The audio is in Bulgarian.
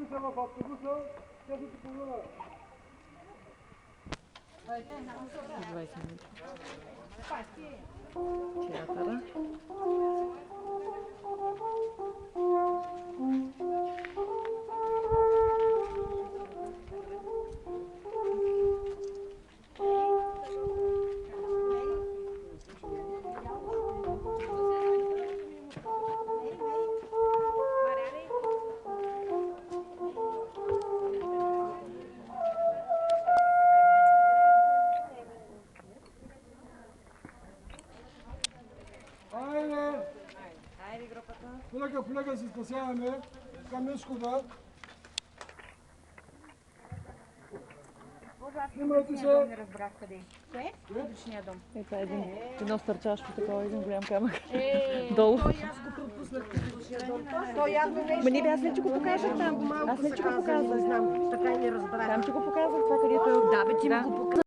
са в автобуса, тя се погледа. 20 минути. Театъра. Айде групата. Полека се спасяваме към Мишкова. Снимайте се. Не разбрах къде. Кое? Публичния дом. Това е едно стърчащо такова, един голям камък. Долу. Той аз го пропуснах публичния дом. Той явно нещо. Ма не, аз не че го показах там. Аз не че го показах. Не знам, така и не разбрах. Там че го показах, това където е. Да, бе, ти ми го показах.